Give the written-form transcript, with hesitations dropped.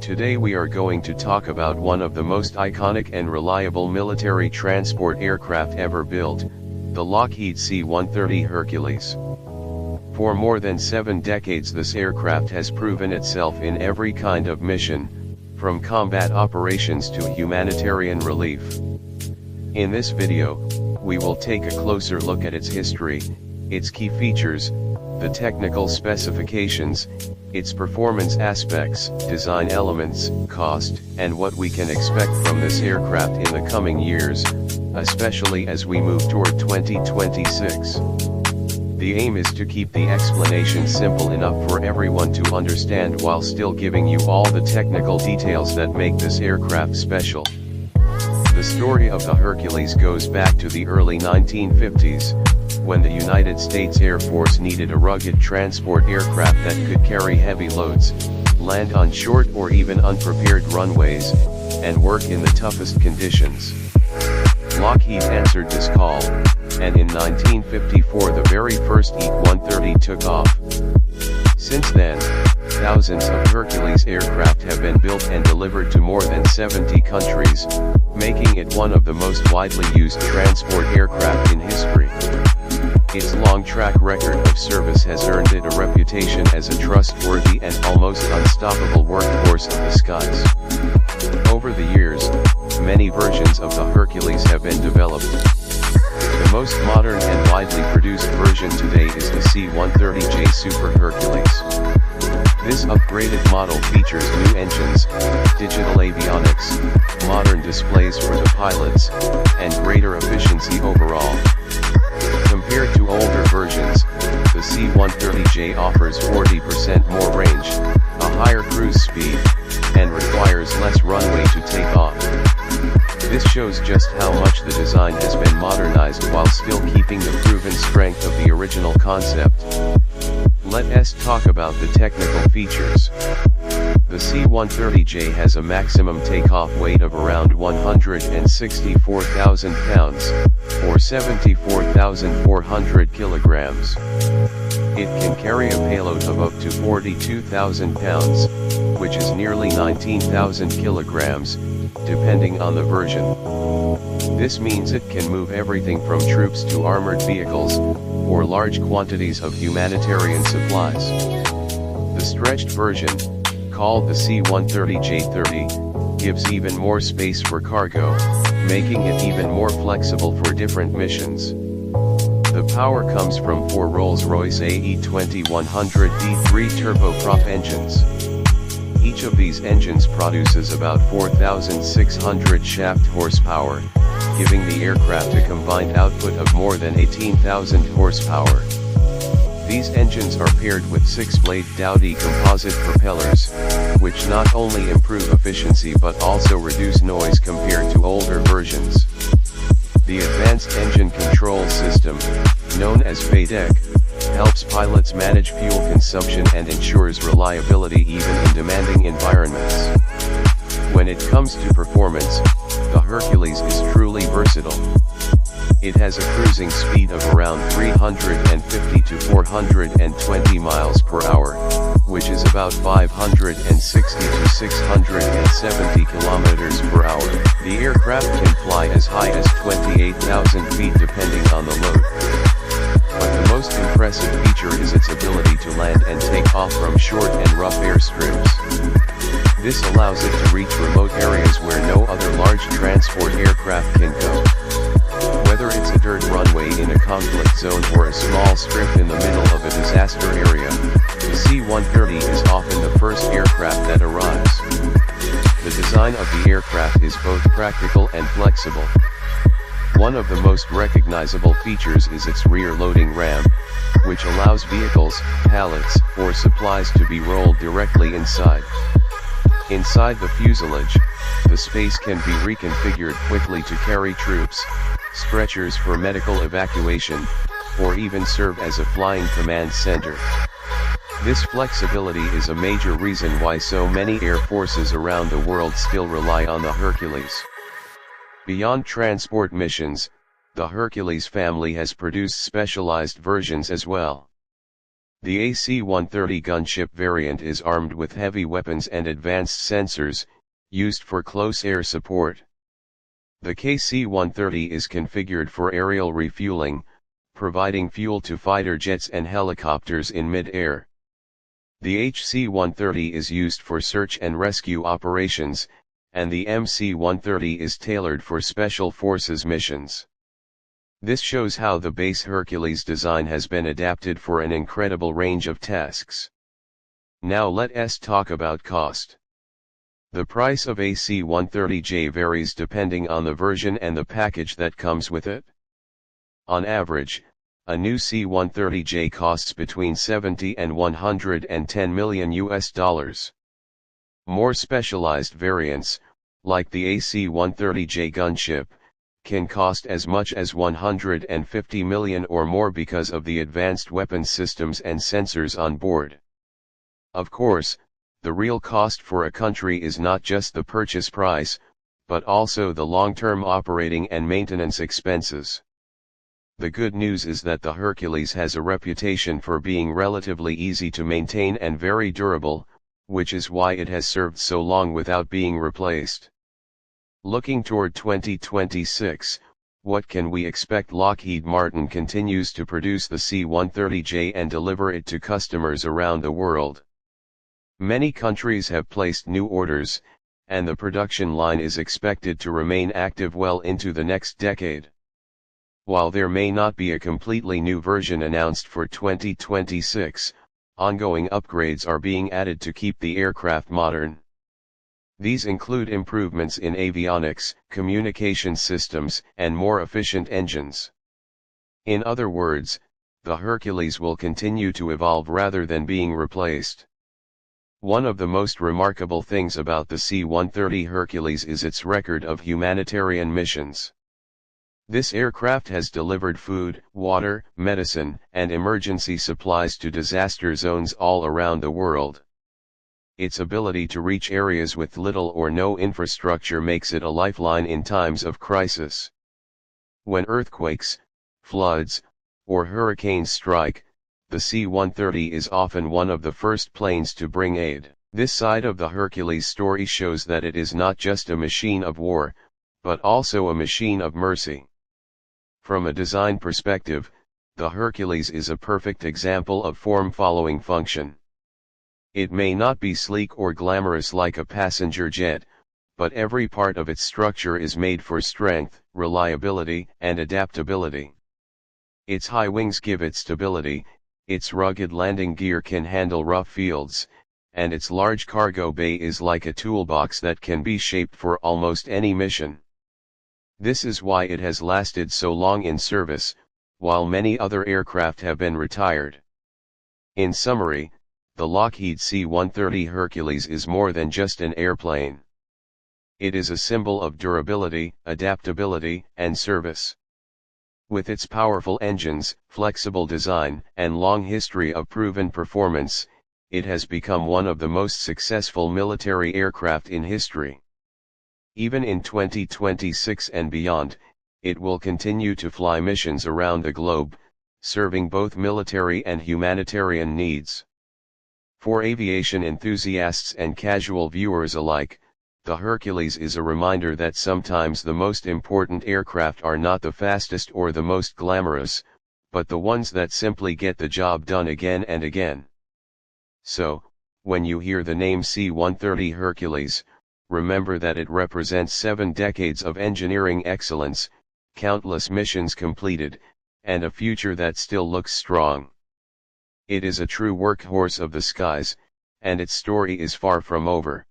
Today we are going to talk about one of the most iconic and reliable military transport aircraft ever built, the Lockheed C-130 Hercules. For more than 7 decades this aircraft has proven itself in every kind of mission, from combat operations to humanitarian relief. In this video, we will take a closer look at its history, its key features, the technical specifications, its performance aspects, design elements, cost, and what we can expect from this aircraft in the coming years, especially as we move toward 2026. The aim is to keep the explanation simple enough for everyone to understand while still giving you all the technical details that make this aircraft special. The story of the Hercules goes back to the early 1950s, when the United States Air Force needed a rugged transport aircraft that could carry heavy loads, land on short or even unprepared runways, and work in the toughest conditions. Lockheed answered this call, and in 1954 the very first C-130 took off. Since then, thousands of Hercules aircraft have been built and delivered to more than 70 countries, making it one of the most widely used transport aircraft in history. Its long track record of service has earned it a reputation as a trustworthy and almost unstoppable workhorse of the skies. Over the years, many versions of the Hercules have been developed. The most modern and widely produced version today is the C-130J Super Hercules. This upgraded model features new engines, digital avionics, modern displays for the pilots, and greater efficiency overall. Compared to older versions, the C-130J offers 40% more range, a higher cruise speed, and requires less runway to take off. This shows just how much the design has been modernized while still keeping the proven strength of the original concept. Let us talk about the technical features. The C-130J has a maximum takeoff weight of around 164,000 pounds, or 74,400 kilograms. It can carry a payload of up to 42,000 pounds, which is nearly 19,000 kilograms, depending on the version. This means it can move everything from troops to armored vehicles, or large quantities of humanitarian supplies. The stretched version, called the C-130J30, gives even more space for cargo, making it even more flexible for different missions. The power comes from 4 Rolls-Royce AE2100 D3 turboprop engines. Each of these engines produces about 4,600 shaft horsepower, giving the aircraft a combined output of more than 18,000 horsepower. These engines are paired with 6-blade Dowty composite propellers, which not only improve efficiency but also reduce noise compared to older versions. The Advanced Engine Control System, known as FADEC, helps pilots manage fuel consumption and ensures reliability even in demanding environments. When it comes to performance, the Hercules is truly versatile. It has a cruising speed of around 350 to 420 miles per hour, which is about 560 to 670 kilometers per hour. The aircraft can fly as high as 28,000 feet depending on the load. But the most impressive feature is its ability to land and take off from short and rough airstrips. This allows it to reach remote areas where no other large transport aircraft can go. Whether it's a dirt runway in a conflict zone or a small strip in the middle of a disaster area, the C-130 is often the first aircraft that arrives. The design of the aircraft is both practical and flexible. One of the most recognizable features is its rear loading ramp, which allows vehicles, pallets, or supplies to be rolled directly inside. Inside the fuselage, the space can be reconfigured quickly to carry troops, stretchers for medical evacuation, or even serve as a flying command center. This flexibility is a major reason why so many air forces around the world still rely on the Hercules. Beyond transport missions, the Hercules family has produced specialized versions as well. The AC-130 gunship variant is armed with heavy weapons and advanced sensors, used for close air support. The KC-130 is configured for aerial refueling, providing fuel to fighter jets and helicopters in mid-air. The HC-130 is used for search and rescue operations, and the MC-130 is tailored for special forces missions. This shows how the base Hercules design has been adapted for an incredible range of tasks. Now let us talk about cost. The price of a C-130J varies depending on the version and the package that comes with it. On average, a new C-130J costs between $70 and $110 million. More specialized variants, like the AC-130J gunship, can cost as much as $150 million or more because of the advanced weapons systems and sensors on board. Of course, the real cost for a country is not just the purchase price, but also the long-term operating and maintenance expenses. The good news is that the Hercules has a reputation for being relatively easy to maintain and very durable, which is why it has served so long without being replaced. Looking toward 2026, what can we expect? Lockheed Martin continues to produce the C-130J and deliver it to customers around the world. Many countries have placed new orders, and the production line is expected to remain active well into the next decade. While there may not be a completely new version announced for 2026, ongoing upgrades are being added to keep the aircraft modern. These include improvements in avionics, communication systems, and more efficient engines. In other words, the Hercules will continue to evolve rather than being replaced. One of the most remarkable things about the C-130 Hercules is its record of humanitarian missions. This aircraft has delivered food, water, medicine, and emergency supplies to disaster zones all around the world. Its ability to reach areas with little or no infrastructure makes it a lifeline in times of crisis. When earthquakes, floods, or hurricanes strike, the C-130 is often one of the first planes to bring aid. This side of the Hercules story shows that it is not just a machine of war, but also a machine of mercy. From a design perspective, the Hercules is a perfect example of form following function. It may not be sleek or glamorous like a passenger jet, but every part of its structure is made for strength, reliability, and adaptability. Its high wings give it stability, its rugged landing gear can handle rough fields, and its large cargo bay is like a toolbox that can be shaped for almost any mission. This is why it has lasted so long in service, while many other aircraft have been retired. In summary, the Lockheed C-130 Hercules is more than just an airplane. It is a symbol of durability, adaptability, and service. With its powerful engines, flexible design, and long history of proven performance, it has become one of the most successful military aircraft in history. Even in 2026 and beyond, it will continue to fly missions around the globe, serving both military and humanitarian needs. For aviation enthusiasts and casual viewers alike, the Hercules is a reminder that sometimes the most important aircraft are not the fastest or the most glamorous, but the ones that simply get the job done again and again. So, when you hear the name C-130 Hercules, remember that it represents 7 decades of engineering excellence, countless missions completed, and a future that still looks strong. It is a true workhorse of the skies, and its story is far from over.